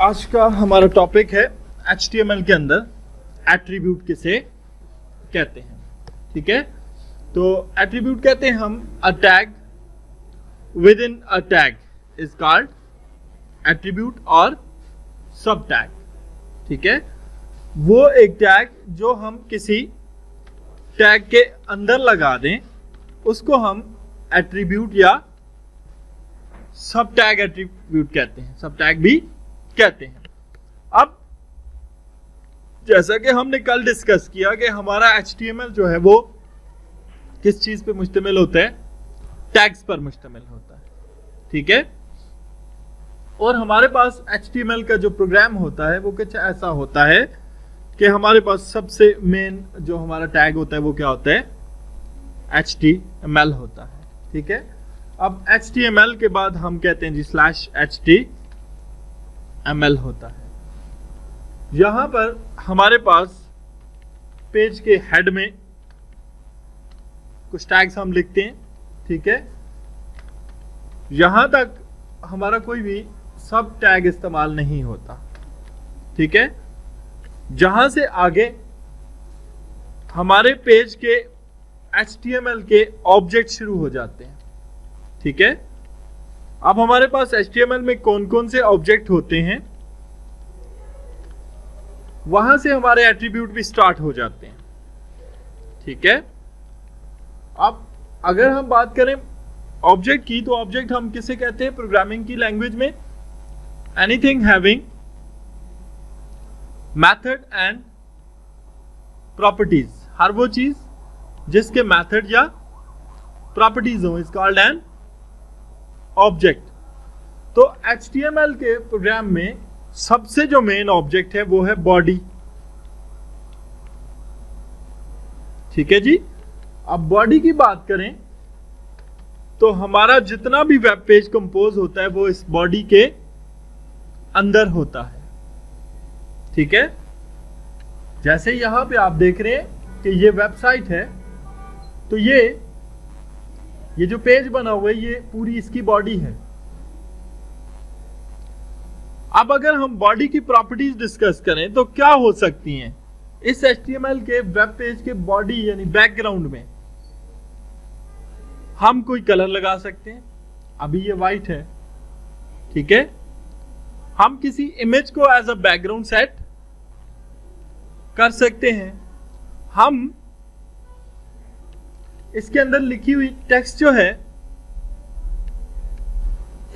आज का हमारा टॉपिक है HTML के अंदर एट्रीब्यूट किसे कहते हैं। ठीक है, तो एट्रीब्यूट कहते हैं हम a tag with in a tag is called attribute और सब टैग। ठीक है, वो एक टैग जो हम किसी टैग के अंदर लगा दें उसको हम एट्रीब्यूट या सब टैग एट्रीब्यूट कहते हैं, सब टैग भी कहते हैं। अब जैसा कि हमने कल डिस्कस किया कि हमारा HTML जो है वो किस चीज पे मुश्तमिल होता है, टैग्स पर मुश्तमिल होता है। ठीक है, और हमारे पास HTML का जो प्रोग्राम होता है वो कुछ ऐसा होता है कि हमारे पास सबसे मेन जो हमारा टैग होता है वो क्या होता है, HTML होता है। ठीक है, अब HTML के बाद हम कहते हैं जी /HTML होता है। यहां पर हमारे पास पेज के हेड में कुछ टैग्स हम लिखते हैं। ठीक है, यहां तक हमारा कोई भी सब टैग इस्तेमाल नहीं होता। ठीक है, जहां से आगे हमारे पेज के HTML के ऑब्जेक्ट शुरू हो जाते हैं। ठीक है, अब हमारे पास HTML में कौन कौन से ऑब्जेक्ट होते हैं, वहां से हमारे एट्रीब्यूट भी स्टार्ट हो जाते हैं। ठीक है, अब अगर हम बात करें ऑब्जेक्ट की, तो ऑब्जेक्ट हम किसे कहते हैं प्रोग्रामिंग की लैंग्वेज में, anything having method and properties. हर वो चीज जिसके मेथड या प्रॉपर्टीज हो इज कॉल्ड एन ऑब्जेक्ट। तो HTML के प्रोग्राम में सबसे जो मेन ऑब्जेक्ट है वो है बॉडी। ठीक है जी, अब बॉडी की बात करें तो हमारा जितना भी वेब पेज कंपोज होता है वो इस बॉडी के अंदर होता है। ठीक है, जैसे यहां पे आप देख रहे हैं कि ये वेबसाइट है, तो ये जो पेज बना हुआ है ये पूरी इसकी बॉडी है। अब अगर हम बॉडी की प्रॉपर्टीज डिस्कस करें तो क्या हो सकती हैं इस HTML के वेब पेज के बॉडी यानी बैकग्राउंड में। हम कोई कलर लगा सकते हैं, अभी ये वाइट है। ठीक है, हम किसी इमेज को एज अ बैकग्राउंड सेट कर सकते हैं। हम इसके अंदर लिखी हुई टेक्स्ट जो है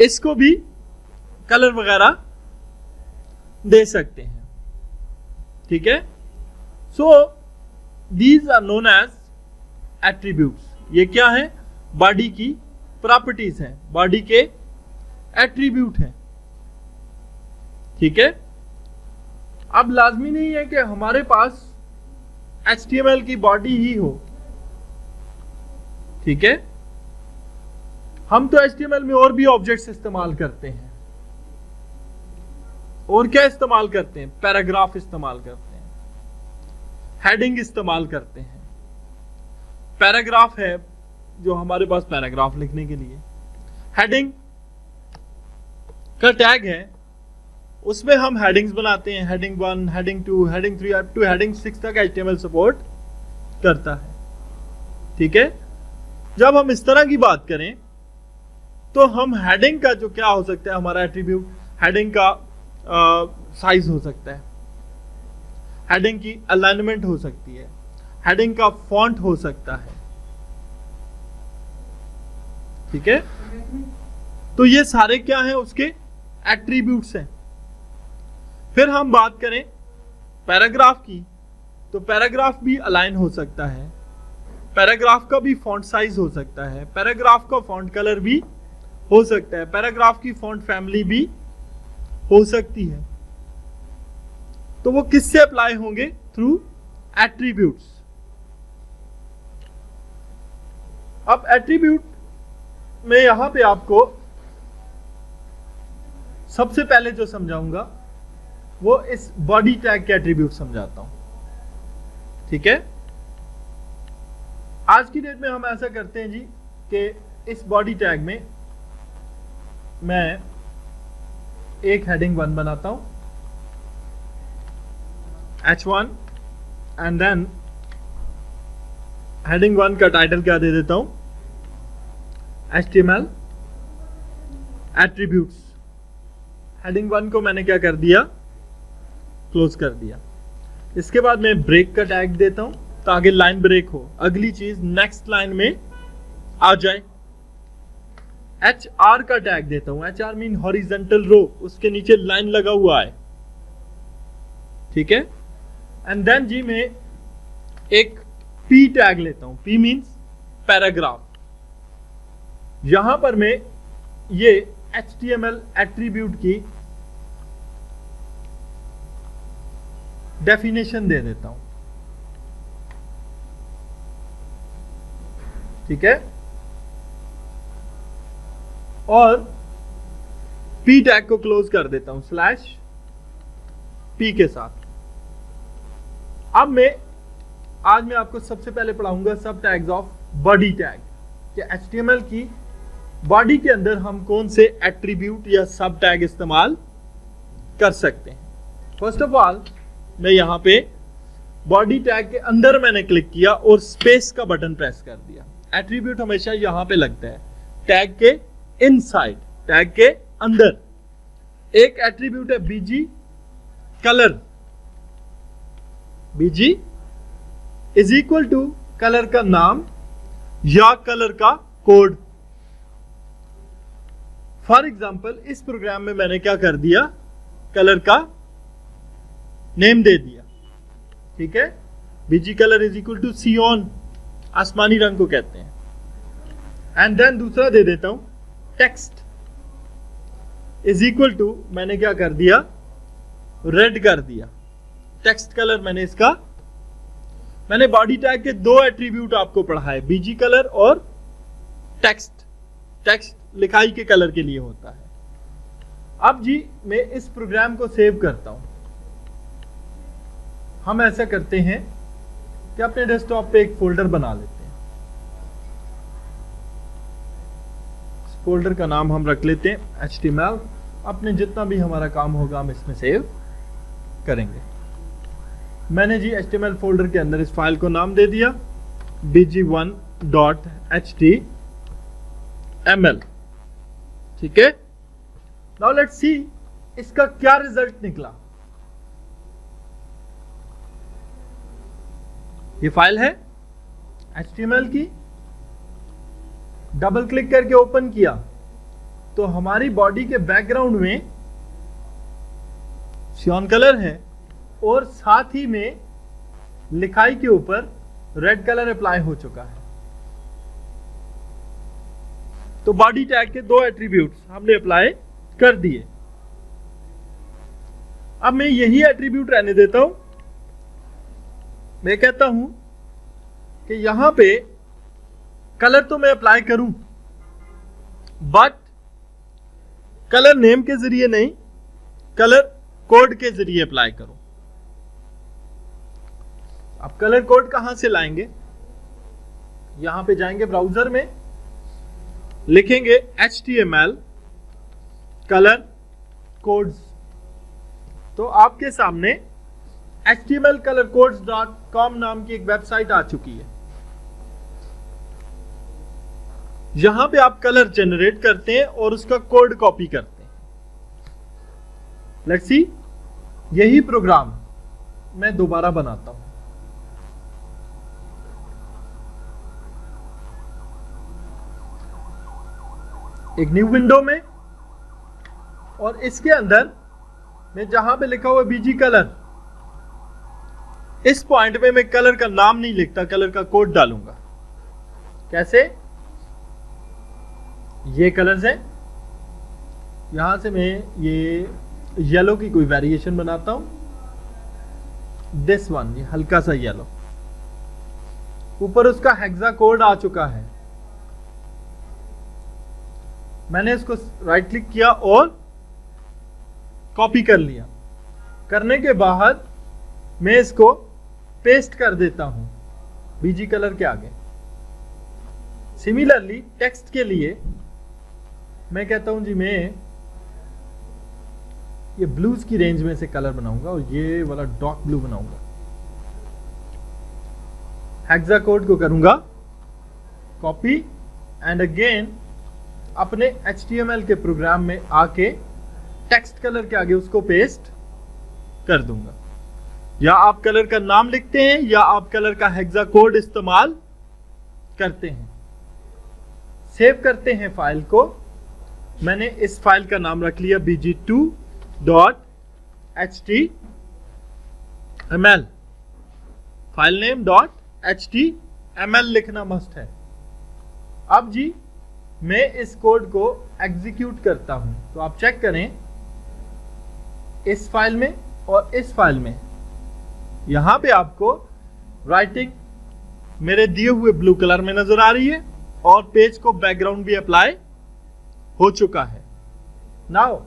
इसको भी कलर वगैरह दे सकते हैं। ठीक है, so these are known as attributes. ये क्या है, बॉडी की प्रॉपर्टीज हैं, बॉडी के एट्रीब्यूट हैं। ठीक है, अब लाजमी नहीं है कि हमारे पास HTML की बॉडी ही हो। ठीक है, हम तो HTML में और भी ऑब्जेक्ट्स इस्तेमाल करते हैं। और क्या इस्तेमाल करते हैं, पैराग्राफ इस्तेमाल करते हैं, हेडिंग इस्तेमाल करते हैं। पैराग्राफ है जो हमारे पास पैराग्राफ लिखने के लिए, हेडिंग का टैग है उसमें हम हेडिंग्स बनाते हैं, heading 1, heading 2, heading 3 up two heading 6 तक HTML सपोर्ट करता है। ठीक है, जब हम इस तरह की बात करें तो हम हेडिंग का जो क्या हो सकता है हमारा एट्रीब्यूट, हेडिंग का साइज हो सकता है, हेडिंग की अलाइनमेंट हो सकती है, हेडिंग का फॉन्ट हो सकता है। ठीक है, तो ये सारे क्या हैं, उसके एट्रीब्यूट्स हैं। फिर हम बात करें पैराग्राफ की, तो पैराग्राफ भी अलाइन हो सकता है, पैराग्राफ का भी फॉन्ट साइज हो सकता है, पैराग्राफ का फॉन्ट कलर भी हो सकता है, पैराग्राफ की फॉन्ट फैमिली भी हो सकती है। तो वो किससे अप्लाई होंगे, थ्रू एट्रीब्यूट्स। अब एट्रीब्यूट में यहां पे आपको सबसे पहले जो समझाऊंगा वो इस बॉडी टैग के एट्रीब्यूट समझाता हूं। ठीक है, आज की डेट में हम ऐसा करते हैं जी कि इस बॉडी टैग में मैं एक हेडिंग 1 बनाता हूं, h1 एंड देन हेडिंग 1 का टाइटल क्या दे देता हूं, HTML एट्रीब्यूट्स। हेडिंग 1 को मैंने क्या कर दिया, क्लोज कर दिया। इसके बाद मैं ब्रेक का टैग देता हूं ताकि लाइन ब्रेक हो, अगली चीज नेक्स्ट लाइन में आ जाए। HR का टैग देता हूं, HR मीन हॉरिजेंटल रो, उसके नीचे लाइन लगा हुआ है, ठीक है। एंड देन जी मैं एक P टैग लेता हूं, P मीन्स पैराग्राफ। यहां पर मैं ये HTML एट्रीब्यूट की डेफिनेशन दे देता हूं, ठीक है। और P टैग को क्लोज कर देता हूं /P के साथ। अब आज मैं आपको सबसे पहले पढ़ाऊंगा सब टैग्स ऑफ बॉडी टैग, कि HTML की बॉडी के अंदर हम कौन से एट्रीब्यूट या सब टैग इस्तेमाल कर सकते हैं। फर्स्ट ऑफ ऑल मैं यहां पे बॉडी टैग के अंदर मैंने क्लिक किया और स्पेस का बटन प्रेस कर दिया। एट्रीब्यूट हमेशा यहां पे लगता है, टैग के इनसाइड, टैग के अंदर। एक एट्रीब्यूट है BG colour, BG is equal to colour का नाम या कलर का कोड। फॉर एग्जाम्पल इस प्रोग्राम में मैंने क्या कर दिया, कलर का नेम दे दिया, ठीक है। BG colour is equal to cyan, आसमानी रंग को कहते हैं। एंड देन दूसरा दे देता हूं टेक्स्ट इज इक्वल टू, मैंने क्या कर दिया, रेड कर दिया। टेक्स्ट कलर मैंने बॉडी टैग के दो एट्रीब्यूट आपको पढ़ाए, BG कलर और टेक्स्ट। टेक्स्ट लिखाई के कलर के लिए होता है। अब जी मैं इस प्रोग्राम को सेव करता हूं। हम ऐसा करते हैं कि अपने डेस्कटॉप पे एक फोल्डर बना लेते हैं। इस फोल्डर का नाम हम रख लेते हैं HTML। अपने जितना भी हमारा काम होगा हम इसमें सेव करेंगे। मैंने जी HTML फोल्डर के अंदर इस फाइल को नाम दे दिया bg1.html, ठीक है। नाउ लेट्स सी इसका क्या रिजल्ट निकला। ये फाइल है HTML की, डबल क्लिक करके ओपन किया तो हमारी बॉडी के बैकग्राउंड में सियान कलर है और साथ ही में लिखाई के ऊपर रेड कलर अप्लाई हो चुका है। तो बॉडी टैग के दो एट्रीब्यूट्स हमने अप्लाई कर दिए। अब मैं यही एट्रीब्यूट रहने देता हूं। मैं कहता हूं कि यहां पे कलर तो मैं अप्लाई करूं, बट कलर नेम के जरिए नहीं, कलर कोड के जरिए अप्लाई करूं। अब कलर कोड कहां से लाएंगे, यहां पे जाएंगे ब्राउजर में, लिखेंगे HTML कलर कोड्स। तो आपके सामने htmlcolorcodes.com नाम की एक वेबसाइट आ चुकी है। यहां पे आप कलर जनरेट करते हैं और उसका कोड कॉपी करते हैं। लेट्स सी, यही प्रोग्राम मैं दोबारा बनाता हूं। एक न्यू विंडो में, और इसके अंदर मैं जहां पे लिखा हुआ BG कलर, इस पॉइंट में मैं कलर का नाम नहीं लिखता, कलर का कोड डालूंगा। कैसे, ये कलर्स हैं, यहां से मैं ये येलो की कोई वेरिएशन बनाता हूं, दिस वन, ये हल्का सा येलो। ऊपर उसका हेक्सा कोड आ चुका है। मैंने इसको राइट क्लिक किया और कॉपी कर लिया। करने के बाद मैं इसको पेस्ट कर देता हूं BG कलर के आगे। सिमिलरली टेक्स्ट के लिए मैं कहता हूं जी मैं ये ब्लूज की रेंज में से कलर बनाऊंगा और ये वाला डार्क ब्लू बनाऊंगा। हेक्सा कोड को करूंगा कॉपी एंड अगेन अपने HTML के प्रोग्राम में आके टेक्स्ट कलर के आगे उसको पेस्ट कर दूंगा। या आप कलर का नाम लिखते हैं या आप कलर का हेक्सा कोड इस्तेमाल करते हैं। सेव करते हैं फाइल को। मैंने इस फाइल का नाम रख लिया bg2.html। फाइल नेम .html लिखना मस्ट है। अब जी मैं इस कोड को एग्जीक्यूट करता हूं तो आप चेक करें इस फाइल में और इस फाइल में, यहां पे आपको राइटिंग मेरे दिए हुए ब्लू कलर में नजर आ रही है और पेज को बैकग्राउंड भी अप्लाई हो चुका है। नाउ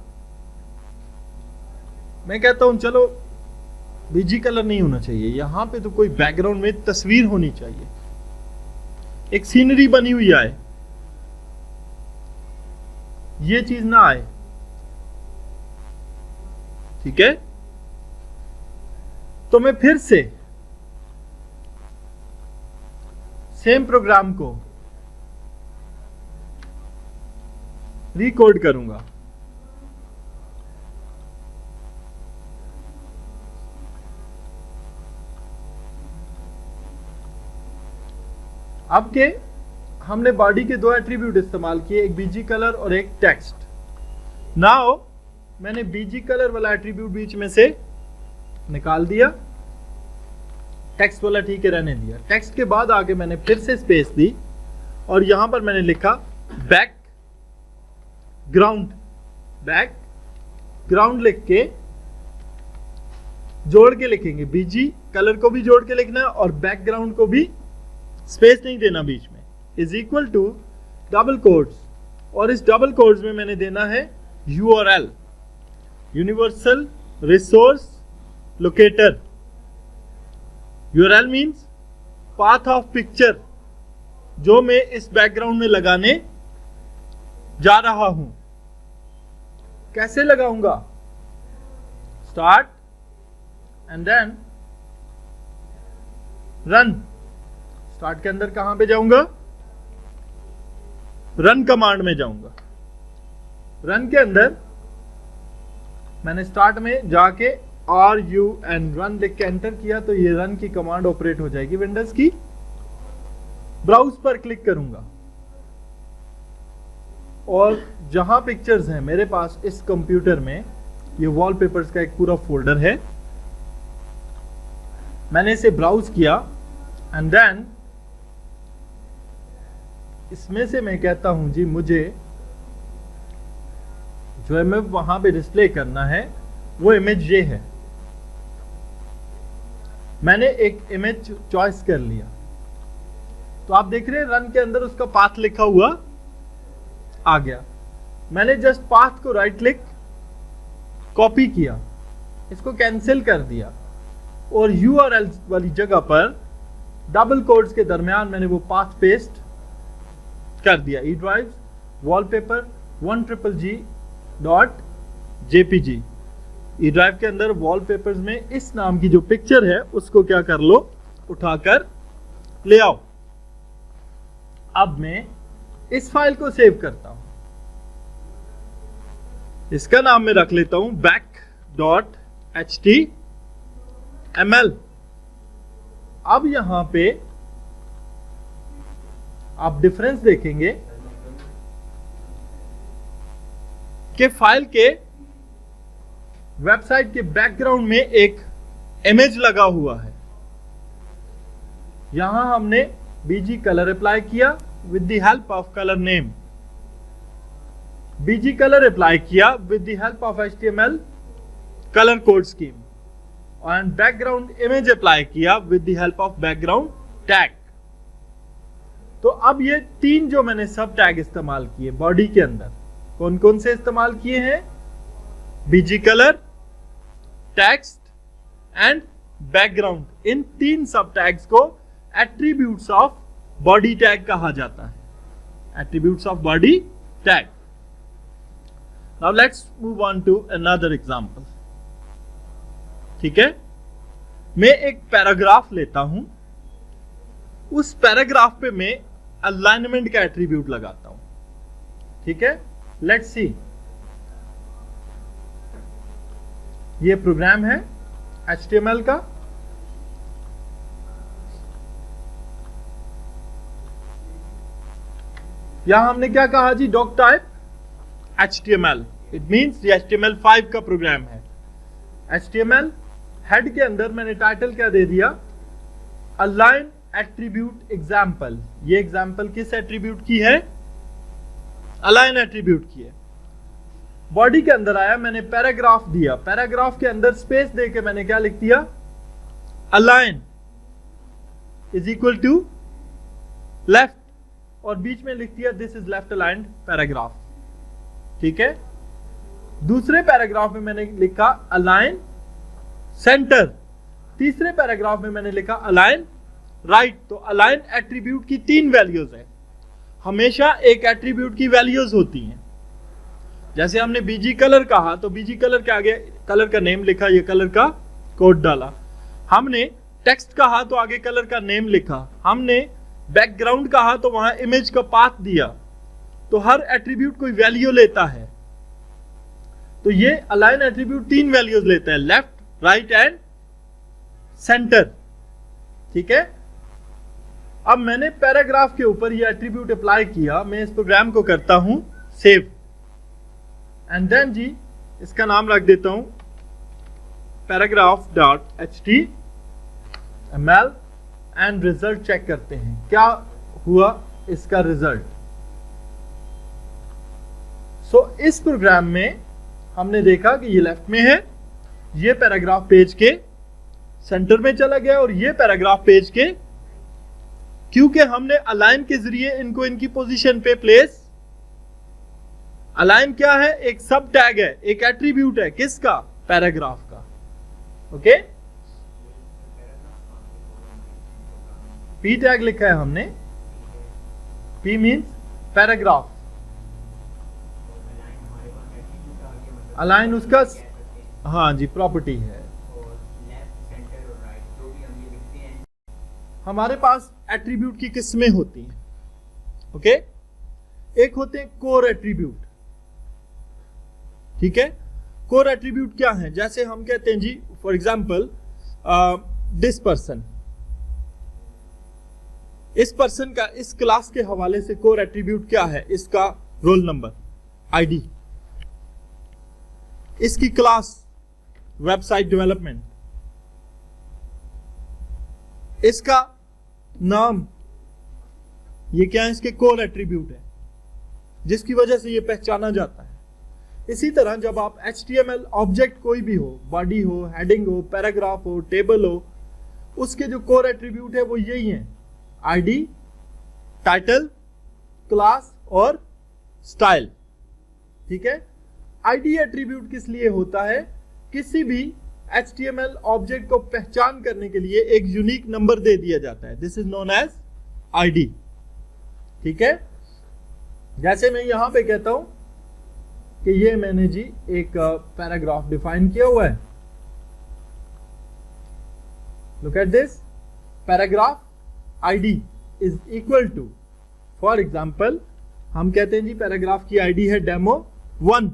मैं कहता हूं चलो बीजी कलर नहीं होना चाहिए, यहां पे तो कोई बैकग्राउंड में तस्वीर होनी चाहिए, एक सीनरी बनी हुई आए, ये चीज ना आए। ठीक है, तो मैं फिर से सेम प्रोग्राम को रिकोड करूंगा। अब के हमने बॉडी के दो एट्रीब्यूट इस्तेमाल किए, एक बीजी कलर और एक टेक्स्ट। नाउ मैंने बीजी कलर वाला एट्रीब्यूट बीच में से निकाल दिया, टेक्स्ट वाला ठीक है रहने दिया। टेक्स्ट के बाद आगे मैंने फिर से स्पेस दी और यहां पर मैंने लिखा बैकग्राउंड। बैकग्राउंड लिख के जोड़ के लिखेंगे, बीजी कलर को भी जोड़ के लिखना है और बैकग्राउंड को भी स्पेस नहीं देना बीच में, is equal to double quotes. और इस डबल कोट्स में मैंने देना है URL, universal resource locator. URL means path of picture, जो मैं इस बैकग्राउंड में लगाने जा रहा हूं। कैसे लगाऊंगा? Start and then run. Start के अंदर कहां पे जाऊंगा? रन कमांड में जाऊंगा। रन के अंदर मैंने स्टार्ट में जाके RUN रन लिख के एंटर किया तो ये रन की कमांड ऑपरेट हो जाएगी विंडोज की। ब्राउज पर क्लिक करूंगा और जहां पिक्चर्स हैं मेरे पास इस कंप्यूटर में, ये वॉलपेपर्स का एक पूरा फोल्डर है, मैंने इसे ब्राउज किया एंड देन इसमें से मैं कहता हूं जी मुझे जो है वहां पे डिस्प्ले करना है वो इमेज ये है। मैंने एक इमेज चॉइस कर लिया तो आप देख रहे हैं रन के अंदर उसका पाथ लिखा हुआ आ गया। मैंने जस्ट पाथ को राइट क्लिक कॉपी किया, इसको कैंसिल कर दिया और URL वाली जगह पर डबल कोट्स के दरमियान मैंने वो पाथ पेस्ट कर दिया। E drive wallpaper 1GGG.jpg। E drive के अंदर वॉलपेपर्स में इस नाम की जो पिक्चर है उसको क्या कर लो, उठाकर ले आओ। अब मैं इस फाइल को सेव करता हूं, इसका नाम मैं रख लेता हूं back.html। अब यहां पे आप डिफरेंस देखेंगे कि फाइल के वेबसाइट के बैकग्राउंड में एक इमेज लगा हुआ है। यहां हमने बीजी कलर अप्लाई किया with the help of colour name, BG colour apply किया with the help of HTML colour code scheme and background image apply किया with the help of background tag. तो अब ये तीन जो मैंने सब टैग इस्तेमाल किए बॉडी के अंदर, कौन कौन से इस्तेमाल किए हैं? BG colour, text and background. इन तीन सब टैग्स को एट्रीब्यूट्स ऑफ बॉडी टैग कहा जाता है, attributes of body tag. Now let's move on to another example. ठीक है, मैं एक पैराग्राफ लेता हूं, उस पैराग्राफ पे मैं अलाइनमेंट का एट्रीब्यूट लगाता हूं। ठीक है, लेट्स सी, ये प्रोग्राम है HTML का। यहां हमने क्या कहा जी, doc type HTML, it means ये HTML5 का प्रोग्राम है। HTML हेड के अंदर मैंने टाइटल क्या दे दिया, अलाइन एट्रीब्यूट एग्जाम्पल। ये एग्जाम्पल किस एट्रीब्यूट की है, अलाइन एट्रीब्यूट की है। बॉडी के अंदर आया, मैंने पैराग्राफ दिया, पैराग्राफ के अंदर स्पेस देके मैंने क्या लिख दिया, align is equal to left, और बीच में लिख दिया this is left aligned paragraph. ठीक है, दूसरे पैराग्राफ में मैंने लिखा अलाइन सेंटर, तीसरे पैराग्राफ में मैंने लिखा अलाइन राइट। तो अलाइन एट्रीब्यूट की 3 वैल्यूज है। हमेशा एक एट्रीब्यूट की वैल्यूज होती हैं। जैसे हमने बीजी कलर कहा तो बीजी कलर के आगे कलर का नेम लिखा, ये कलर का कोड डाला। हमने टेक्स्ट कहा तो आगे कलर का नेम लिखा। हमने बैकग्राउंड कहा तो वहां इमेज का पाथ दिया। तो हर एट्रीब्यूट कोई वैल्यू लेता है। तो ये अलाइन एट्रीब्यूट 3 वैल्यूज लेता है, लेफ्ट, राइट एंड सेंटर। ठीक है, अब मैंने पैराग्राफ के ऊपर ये एट्रीब्यूट अप्लाई किया। मैं इस प्रोग्राम को करता हूं सेव, एंड देन जी इसका नाम रख देता हूं paragraph.html, एंड रिजल्ट चेक करते हैं क्या हुआ इसका रिजल्ट। सो इस प्रोग्राम में हमने देखा कि ये लेफ्ट में है, ये पैराग्राफ पेज के सेंटर में चला गया, और ये पैराग्राफ पेज के, क्योंकि हमने अलाइन के जरिए इनको इनकी पोजीशन पे प्लेस। अलाइन क्या है, एक सब टैग है, एक एट्रीब्यूट है, किसका, पैराग्राफ का। ओके, पी टैग लिखा है हमने, पी मींस पैराग्राफ, अलाइन उसका, हाँ जी, प्रॉपर्टी है। हमारे पास एट्रीब्यूट की किस्में होती हैं। ओके, एक होते हैं कोर एट्रीब्यूट। ठीक है, कोर एट्रीब्यूट क्या है, जैसे हम कहते हैं जी फॉर एग्जांपल दिस पर्सन, इस पर्सन का इस क्लास के हवाले से कोर एट्रीब्यूट क्या है, इसका रोल नंबर, आईडी, इसकी क्लास वेबसाइट डेवलपमेंट, इसका नाम, ये क्या है, इसके कोर एट्रीब्यूट है जिसकी वजह से ये पहचाना जाता है। इसी तरह जब आप HTML ऑब्जेक्ट कोई भी हो, बॉडी हो, हेडिंग हो, पैराग्राफ हो, टेबल हो, उसके जो कोर एट्रीब्यूट है वो यही है, आईडी, टाइटल, क्लास और स्टाइल। ठीक है, आईडी एट्रीब्यूट किस लिए होता है, किसी भी HTML ऑब्जेक्ट को पहचान करने के लिए एक यूनिक नंबर दे दिया जाता है, this is known as ID. ठीक है, जैसे मैं यहां पे कहता हूं कि ये मैंने जी एक पैराग्राफ डिफाइन किया हुआ है, look at this, paragraph ID is equal to, for example हम कहते हैं जी पैराग्राफ की आईडी है demo1।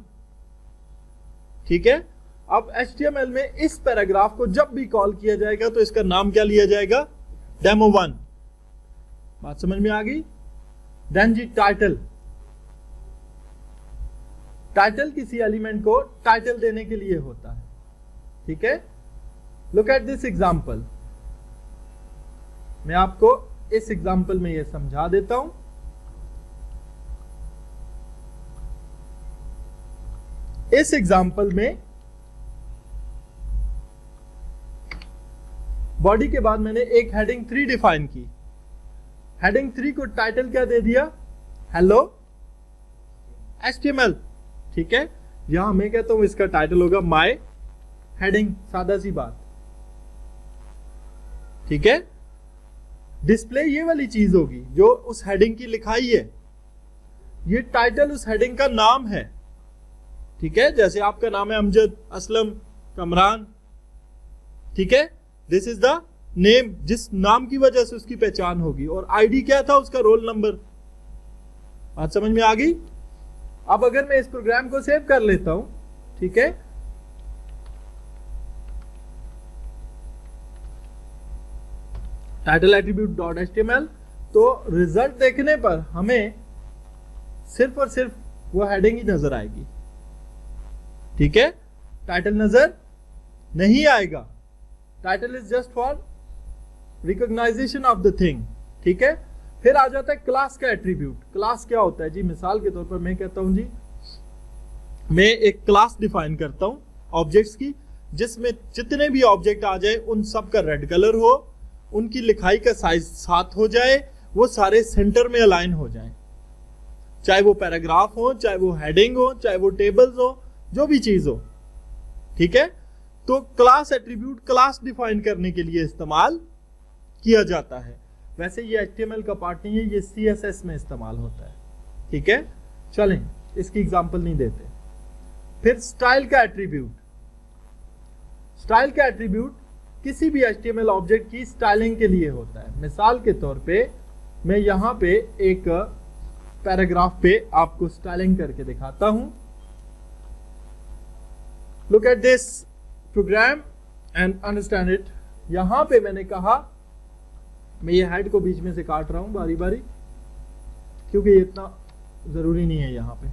ठीक है, अब HTML में इस पैराग्राफ को जब भी कॉल किया जाएगा तो इसका नाम क्या लिया जाएगा, demo1। बात समझ में आ गई। देन जी टाइटल, टाइटल किसी एलिमेंट को टाइटल देने के लिए होता है। ठीक है, लुक एट दिस एग्जांपल, मैं आपको इस एग्जांपल में यह समझा देता हूं। इस एग्जांपल में बॉडी के बाद मैंने एक हेडिंग 3 डिफाइन की। हेडिंग 3 को टाइटल क्या दे दिया, हेलो HTML। ठीक है, यहां मैं कहता हूं इसका टाइटल होगा माय हेडिंग, सादा सी बात। ठीक है, डिस्प्ले ये वाली चीज होगी जो उस हेडिंग की लिखाई है, ये टाइटल उस हेडिंग का नाम है। ठीक है, जैसे आपका नाम है अमजद, असलम, कमरान, ठीक है, दिस इज द नेम, जिस नाम की वजह से उसकी पहचान होगी। और आईडी क्या था? उसका रोल नंबर। बात समझ में आ गई? अब अगर मैं इस प्रोग्राम को सेव कर लेता हूं, ठीक है, टाइटल एट्रीब्यूट डॉट एचटीएमएल, तो रिजल्ट देखने पर हमें सिर्फ और सिर्फ वो हेडिंग ही नजर आएगी, ठीक है, टाइटल नजर नहीं आएगा। Title is just for recognisation of the thing, ठीक है। फिर आ जाता है क्लास का एट्रीब्यूट। क्लास क्या होता है जी? मिसाल के तौर पर मैं कहता हूं जी, मैं एक क्लास डिफाइन करता हूं ऑब्जेक्ट्स की, जिसमें जितने भी ऑब्जेक्ट आ जाए उन सब का रेड कलर हो, उनकी लिखाई का साइज 7 हो जाए, वो सारे सेंटर में अलाइन हो जाएं, चाहे वो पैराग्राफ हो, चाहे वो हेडिंग हो, चाहे वो टेबल्स हो, जो भी चीज हो, ठीक है। तो क्लास एट्रीब्यूट क्लास डिफाइन करने के लिए इस्तेमाल किया जाता है। वैसे ये HTML का पार्ट नहीं है, ये CSS में इस्तेमाल होता है, ठीक है। चलें, इसकी एग्जांपल नहीं देते। फिर स्टाइल का एट्रीब्यूट। स्टाइल का एट्रीब्यूट किसी भी HTML ऑब्जेक्ट की स्टाइलिंग के लिए होता है। मिसाल के तौर पे मैं यहां पे एक पैराग्राफ पे आपको स्टाइलिंग करके दिखाता हूं। Look at this program and understand it. यहां पे मैंने कहा, मैं ये हेड को बीच में से काट रहा हूं बारी बारी, क्योंकि ये इतना जरूरी नहीं है। यहां पे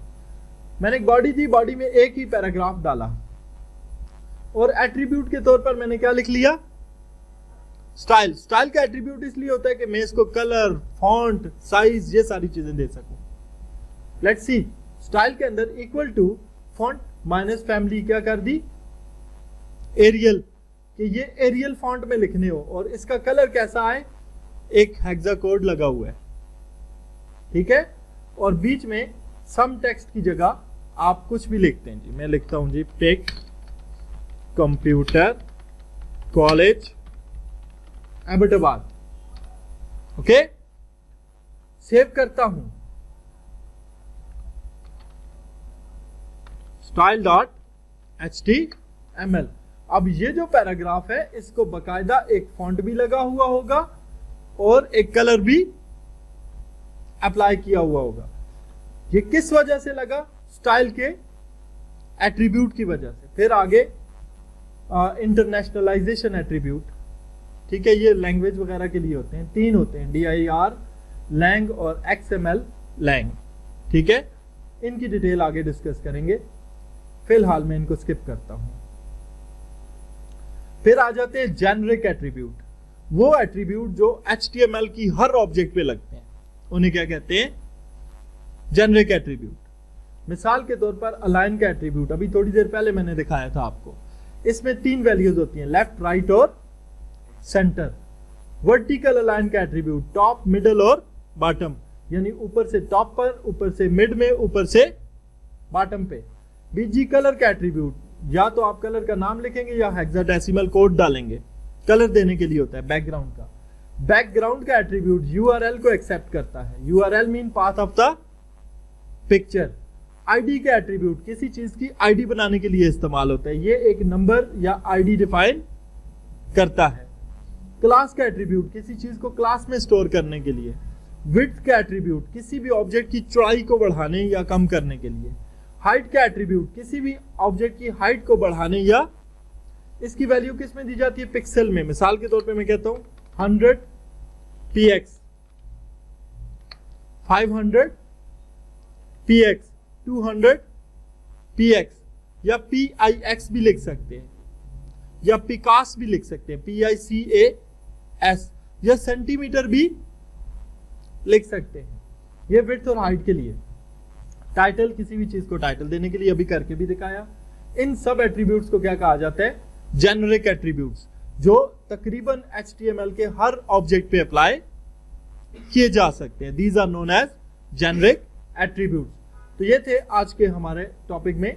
मैंने एक बॉडी दी, बॉडी में एक ही पैराग्राफ डाला, और एट्रीब्यूट के तौर पर मैंने क्या लिख लिया? स्टाइल। स्टाइल का एट्रीब्यूट इसलिए होता है कि मैं इसको कलर, फॉन्ट, साइज, ये सारी चीजें दे सकूं। लेट्स सी, स्टाइल के अंदर equal to font minus family क्या कर दी? एरियल, कि ये एरियल फॉन्ट में लिखने हो, और इसका कलर कैसा आए? एक हेक्सा कोड लगा हुआ है, ठीक है। और बीच में सम टेक्स्ट की जगह आप कुछ भी लिखते हैं जी। मैं लिखता हूं जी, tech computer college Ahmedabad, okay. Save करता हूं, style.html। अब ये जो पैराग्राफ है, इसको बकायदा एक फॉन्ट भी लगा हुआ होगा और एक कलर भी अप्लाई किया हुआ होगा। ये किस वजह से लगा? स्टाइल के एट्रीब्यूट की वजह से। फिर आगे इंटरनेशनलाइजेशन एट्रीब्यूट, ठीक है, ये लैंग्वेज वगैरह के लिए होते हैं, 3 होते हैं, DIR, लैंग और XML लैंग, ठीक है। इनकी डिटेल आगे डिस्कस करेंगे, फिलहाल मैं इनको स्किप करता हूं। फिर आ जाते हैं जेनरिक एट्रीब्यूट। वो एट्रीब्यूट जो HTML की हर ऑब्जेक्ट पे लगते हैं, उन्हें क्या कहते हैं? Generic attribute. मिसाल के तौर पर अलाइन का एट्रीब्यूट, अभी थोड़ी देर पहले मैंने दिखाया था आपको। इसमें 3 वैल्यूज होती हैं, लेफ्ट, राइट और सेंटर। वर्टिकल अलाइन का एट्रीब्यूट, टॉप, मिडल और बॉटम, यानी ऊपर से टॉप पर, ऊपर से मिड में, ऊपर से बॉटम पे। BG कलर का एट्रीब्यूट, या तो आप कलर का नाम लिखेंगे या हेक्साडेसिमल कोड डालेंगे, कलर देने के लिए होता है बैकग्राउंड का। बैकग्राउंड का एट्रीब्यूट URL को एक्सेप्ट करता है, URL mean path of the picture. ID का एट्रीब्यूट किसी चीज की ID बनाने के लिए इस्तेमाल होता है, ये एक नंबर या ID डिफाइन करता है। क्लास का एट्रीब्यूट किसी चीज को क्लास में स्टोर करने के लिए। विड्थ का एट्रीब्यूट किसी भी ऑब्जेक्ट की चौड़ाई को बढ़ाने या कम करने के लिए। हाइट का एट्रीब्यूट किसी भी ऑब्जेक्ट की हाइट को बढ़ाने या इसकी वैल्यू किस में दी जाती है? पिक्सल में। मिसाल के तौर पे मैं कहता हूं 100 px, 500 px, 200 px, या pix भी लिख सकते हैं, या पिकास भी लिख सकते हैं, PICAS, या सेंटीमीटर भी लिख सकते हैं। ये विड्थ और हाइट के लिए। टाइटल, किसी भी चीज को टाइटल देने के लिए, अभी करके भी दिखाया। इन सब एट्रीब्यूट्स को क्या कहा जाता है? जेनरिक एट्रीब्यूट्स, जो तकरीबन HTML के हर ऑब्जेक्ट पे अप्लाई किए जा सकते हैं। These are known as generic attributes. तो ये थे आज के हमारे टॉपिक में